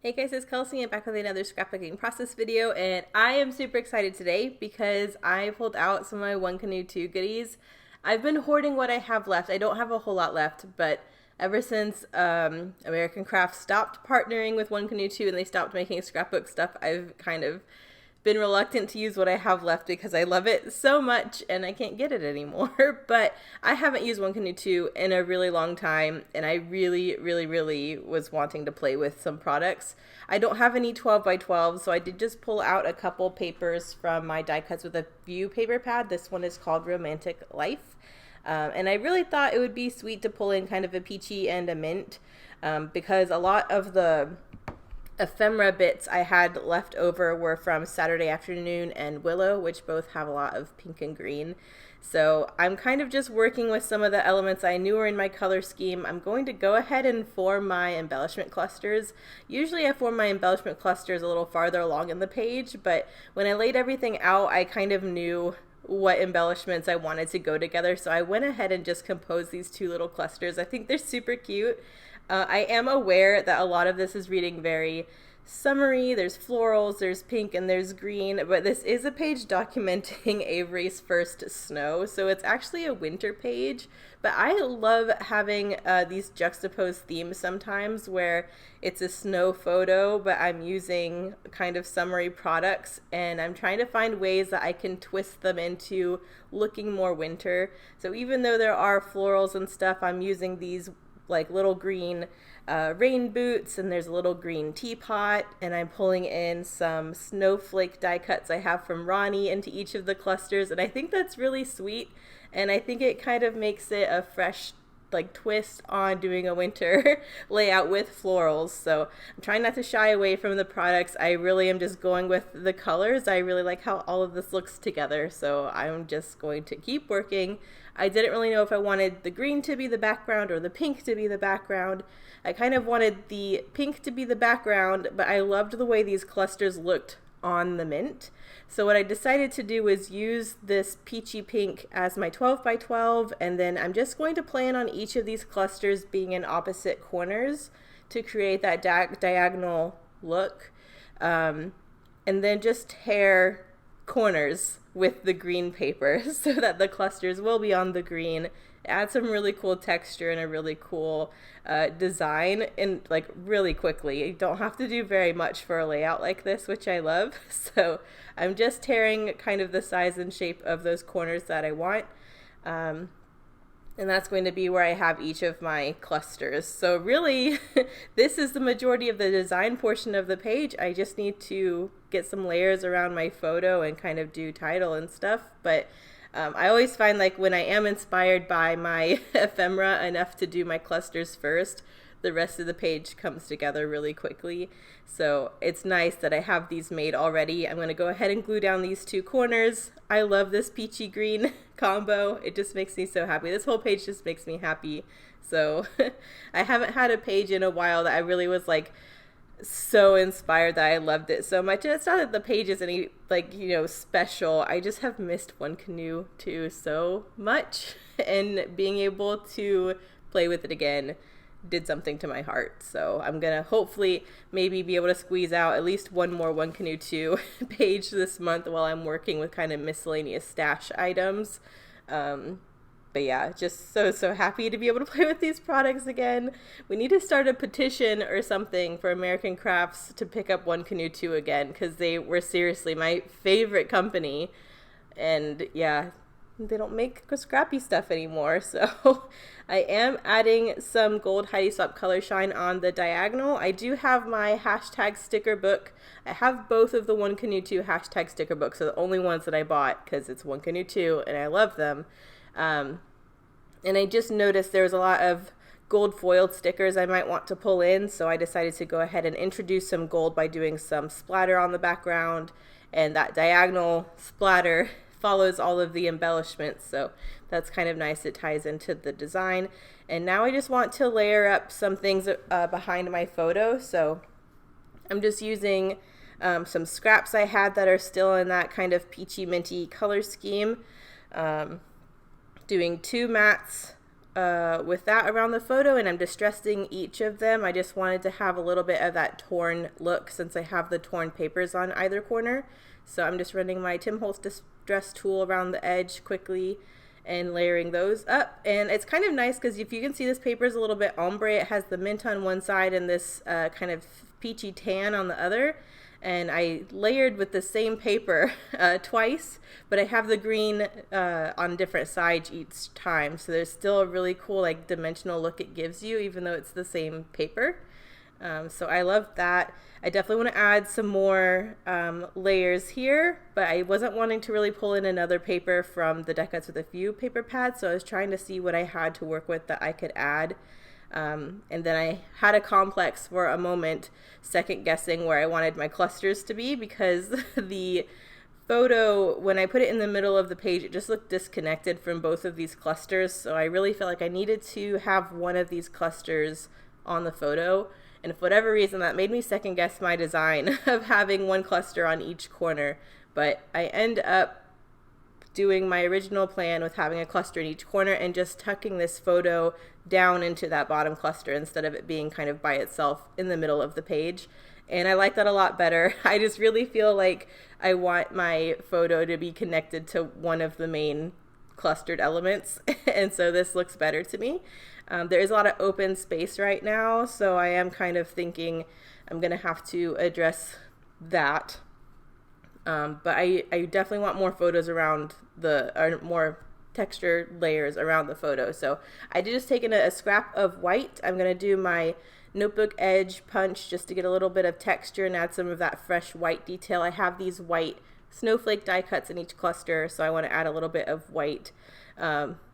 Hey guys, it's Kelsey and back with another scrapbooking process video, and I am super excited today because I pulled out some of my One Canoe 2 goodies. I've been hoarding what I have left. I don't have a whole lot left, but ever since American Crafts stopped partnering with One Canoe 2 and they stopped making scrapbook stuff, I've kind of been reluctant to use what I have left because I love it so much and I can't get it anymore. But I haven't used One Canoe 2 in a really long time, and I really was wanting to play with some products. I don't have any 12 by 12, so I did just pull out a couple papers from my die cuts with a view paper pad. This one is called Romantic Life. And I really thought it would be sweet to pull in kind of a peachy and a mint, because a lot of the ephemera bits I had left over were from Saturday Afternoon and Willow, which both have a lot of pink and green. So I'm kind of just working with some of the elements I knew were in my color scheme. I'm going to go ahead and form my embellishment clusters. Usually I form my embellishment clusters a little farther along in the page, but when I laid everything out, I kind of knew what embellishments I wanted to go together, so I went ahead and just composed these two little clusters. I think they're super cute. I am aware that a lot of this is reading very summery. There's florals, there's pink, and there's green, but this is a page documenting Avery's first snow, so it's actually a winter page. But I love having these juxtaposed themes sometimes where it's a snow photo, but I'm using kind of summery products, and I'm trying to find ways that I can twist them into looking more winter. So even though there are florals and stuff, I'm using these like little green rain boots, and there's a little green teapot, and I'm pulling in some snowflake die cuts I have from Ronnie into each of the clusters, and I think that's really sweet, and I think it kind of makes it a fresh like twist on doing a winter layout with florals. So I'm trying not to shy away from the products. I really am just going with the colors. I really like how all of this looks together, so I'm just going to keep working. I didn't really know if I wanted the green to be the background or the pink to be the background. I kind of wanted the pink to be the background, but I loved the way these clusters looked on the mint. So what I decided to do was use this peachy pink as my 12 by 12, and then I'm just going to plan on each of these clusters being in opposite corners to create that diagonal look, and then just tear corners with the green paper so that the clusters will be on the green. Add some really cool texture and a really cool design, and like really quickly. You don't have to do very much for a layout like this, which I love. So I'm just tearing kind of the size and shape of those corners that I want. And that's going to be where I have each of my clusters. So really, this is the majority of the design portion of the page. I just need to get some layers around my photo and kind of do title and stuff. But I always find like when I am inspired by my ephemera enough to do my clusters first, the rest of the page comes together really quickly. So it's nice that I have these made already. I'm going to go ahead and glue down these two corners. I love this peachy green combo. It just makes me so happy. This whole page just makes me happy. So I haven't had a page in a while that I really was like so inspired that I loved it so much. And it's not that the page is any like, special. I just have missed One Canoe 2 so much, and being able to play with it again did something to my heart. So I'm gonna hopefully maybe be able to squeeze out at least one more One Canoe 2 page this month while I'm working with kind of miscellaneous stash items. But yeah, just so happy to be able to play with these products again. We need to start a petition or something for American Crafts to pick up One Canoe 2 again, because they were seriously my favorite company. And yeah, they don't make scrappy stuff anymore. So I am adding some gold Heidi Swap Color Shine on the diagonal. I do have my hashtag sticker book. I have both of the One Canoe 2 hashtag sticker books, so the only ones that I bought, because it's One Canoe 2 and I love them. And I just noticed there was a lot of gold foiled stickers I might want to pull in, so I decided to go ahead and introduce some gold by doing some splatter on the background, and that diagonal splatter follows all of the embellishments, so that's kind of nice. It ties into the design. And now I just want to layer up some things behind my photo, so I'm just using some scraps I had that are still in that kind of peachy minty color scheme. Doing two mats with that around the photo, and I'm distressing each of them. I just wanted to have a little bit of that torn look since I have the torn papers on either corner. So I'm just running my Tim Holtz distress tool around the edge quickly and layering those up. And it's kind of nice because if you can see, this paper is a little bit ombre. It has the mint on one side and this kind of peachy tan on the other. And I layered with the same paper twice, but I have the green on different sides each time. So there's still a really cool like dimensional look it gives you, even though it's the same paper. So I love that. I definitely want to add some more layers here, but I wasn't wanting to really pull in another paper from the Die Cuts with a Few paper pads. So I was trying to see what I had to work with that I could add. And then I had a complex for a moment, second guessing where I wanted my clusters to be, because the photo, when I put it in the middle of the page, it just looked disconnected from both of these clusters. So I really felt like I needed to have one of these clusters on the photo. And for whatever reason, that made me second guess my design of having one cluster on each corner. But I end up doing my original plan with having a cluster in each corner and just tucking this photo down into that bottom cluster instead of it being kind of by itself in the middle of the page. And I like that a lot better. I just really feel like I want my photo to be connected to one of the main clustered elements. And so this looks better to me. There is a lot of open space right now, so I am kind of thinking I'm going to have to address that. But I definitely want more photos around or more texture layers around the photo. So I did just take in a scrap of white. I'm going to do my notebook edge punch just to get a little bit of texture and add some of that fresh white detail. I have these white snowflake die cuts in each cluster, so I want to add a little bit of white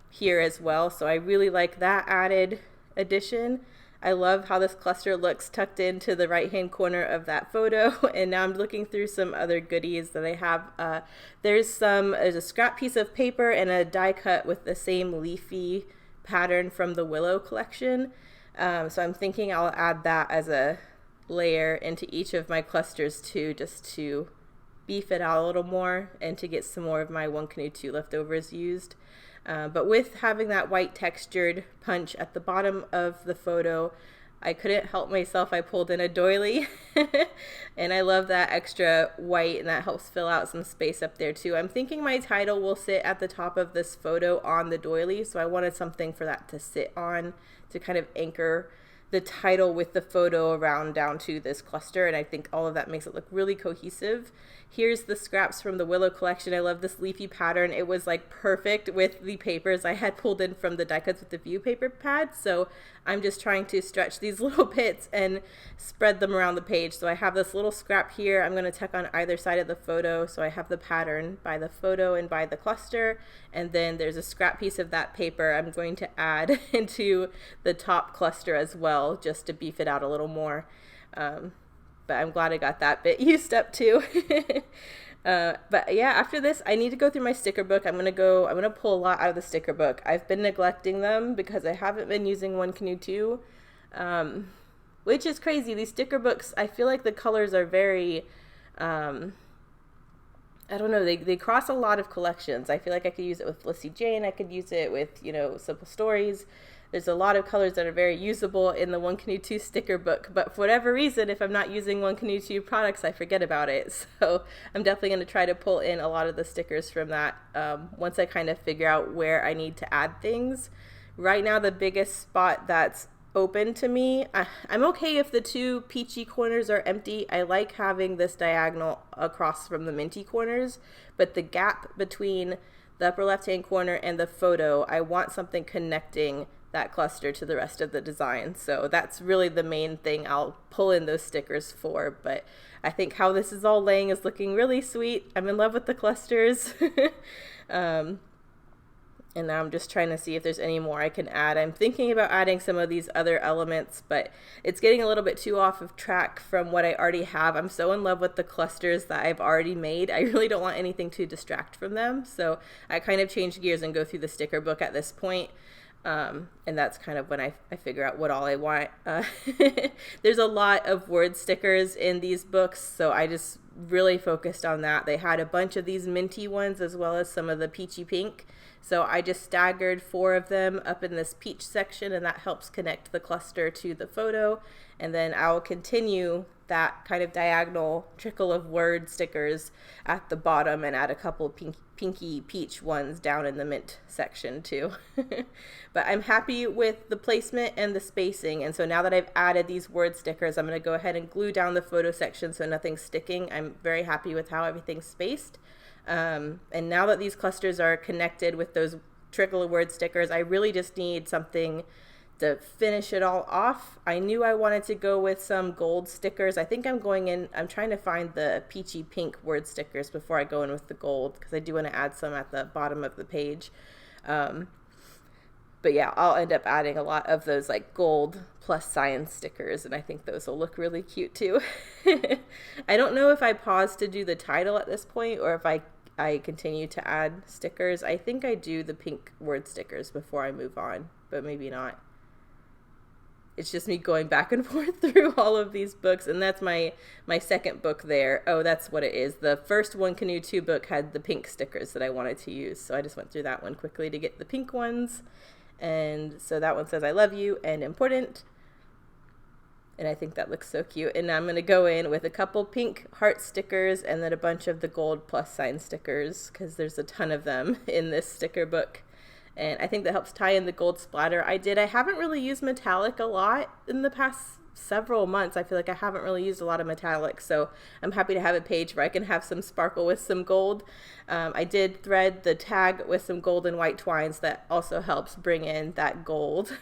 here as well. So I really like that added addition. I love how this cluster looks tucked into the right hand corner of that photo. And now I'm looking through some other goodies that I have. There's a scrap piece of paper and a die cut with the same leafy pattern from the Willow collection. So I'm thinking I'll add that as a layer into each of my clusters too, just to beef it out a little more and to get some more of my One Canoe 2 leftovers used. But with having that white textured punch at the bottom of the photo, I couldn't help myself. I pulled in a doily and I love that extra white, and that helps fill out some space up there too. I'm thinking my title will sit at the top of this photo on the doily, so I wanted something for that to sit on to kind of anchor the title with the photo around down to this cluster, and I think all of that makes it look really cohesive. Here's the scraps from the Willow collection. I love this leafy pattern. It was like perfect with the papers I had pulled in from the Die Cuts with a Few paper pads, so I'm just trying to stretch these little bits and spread them around the page. So I have this little scrap here I'm going to tuck on either side of the photo, so I have the pattern by the photo and by the cluster, and then there's a scrap piece of that paper I'm going to add into the top cluster as well, just to beef it out a little more. But I'm glad I got that bit used up too. But yeah, after this, I need to go through my sticker book. I'm gonna pull a lot out of the sticker book. I've been neglecting them because I haven't been using One Canoe 2, which is crazy. These sticker books, I feel like the colors are very, I don't know, they cross a lot of collections. I feel like I could use it with Lissy Jane. I could use it with, Simple Stories. There's a lot of colors that are very usable in the One Canoe 2 sticker book, but for whatever reason, if I'm not using One Canoe 2 products, I forget about it. So I'm definitely going to try to pull in a lot of the stickers from that once I kind of figure out where I need to add things. Right now, the biggest spot that's open to me, I'm okay if the two peachy corners are empty. I like having this diagonal across from the minty corners, but the gap between the upper left-hand corner and the photo, I want something connecting that cluster to the rest of the design. So that's really the main thing I'll pull in those stickers for. But I think how this is all laying is looking really sweet. I'm in love with the clusters. And now I'm just trying to see if there's any more I can add. I'm thinking about adding some of these other elements, but it's getting a little bit too off of track from what I already have. I'm so in love with the clusters that I've already made. I really don't want anything to distract from them. So I kind of change gears and go through the sticker book at this point. And that's kind of when I figure out what all I want. There's a lot of word stickers in these books, so I just really focused on that. They had a bunch of these minty ones as well as some of the peachy pink. So I just staggered 4 of them up in this peach section, and that helps connect the cluster to the photo. And then I'll continue that kind of diagonal trickle of word stickers at the bottom and add a couple pinky peach ones down in the mint section too. But I'm happy with the placement and the spacing, and so now that I've added these word stickers, I'm going to go ahead and glue down the photo section so nothing's sticking. I'm very happy with how everything's spaced. And now that these clusters are connected with those trickle of word stickers, I really just need something to finish it all off. I knew I wanted to go with some gold stickers. I think I'm trying to find the peachy pink word stickers before I go in with the gold, because I do want to add some at the bottom of the page. But yeah, I'll end up adding a lot of those like gold plus sign stickers, and I think those will look really cute too. I don't know if I pause to do the title at this point or if I continue to add stickers. I think I do the pink word stickers before I move on, but maybe not. It's just me going back and forth through all of these books, and that's my second book there. Oh, that's what it is. The first One Canoe 2 book had the pink stickers that I wanted to use, so I just went through that one quickly to get the pink ones. And so that one says I love you and important, and I think that looks so cute. And I'm going to go in with a couple pink heart stickers and then a bunch of the gold plus sign stickers, because there's a ton of them in this sticker book. And I think that helps tie in the gold splatter. I haven't really used metallic a lot in the past several months. I feel like I haven't really used a lot of metallic, so I'm happy to have a page where I can have some sparkle with some gold. I did thread the tag with some gold and white twines that also helps bring in that gold.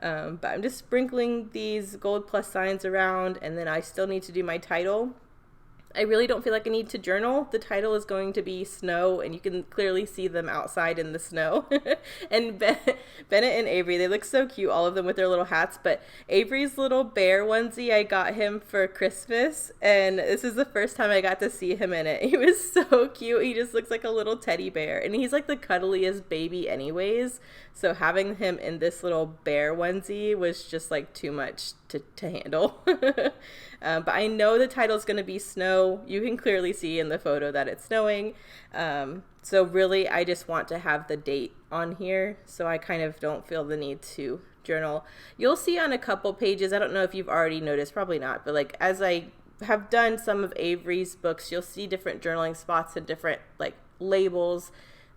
But I'm just sprinkling these gold plus signs around, and then I still need to do my title. I really don't feel like I need to journal. The title is going to be Snow, and you can clearly see them outside in the snow. And Bennett and Avery, they look so cute, all of them with their little hats. But Avery's little bear onesie, I got him for Christmas, and this is the first time I got to see him in it. He was so cute. He just looks like a little teddy bear, and he's like the cuddliest baby anyways. So having him in this little bear onesie was just like too much to handle. But I know the title is going to be Snow. You can clearly see in the photo that it's snowing. So really, I just want to have the date on here, so I kind of don't feel the need to journal. You'll see on a couple pages, I don't know if you've already noticed, probably not, but like as I have done some of Avery's books, you'll see different journaling spots and different like labels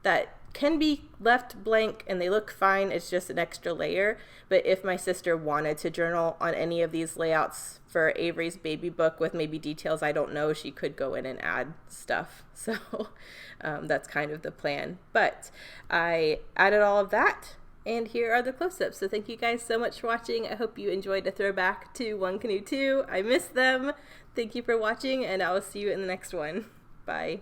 that can be left blank and they look fine. It's just an extra layer. But if my sister wanted to journal on any of these layouts for Avery's baby book with maybe details I don't know, she could go in and add stuff. So that's kind of the plan. But I added all of that, and here are the close-ups. So thank you guys so much for watching. I hope you enjoyed a throwback to One Canoe 2. I miss them. Thank you for watching, and I will see you in the next one. Bye.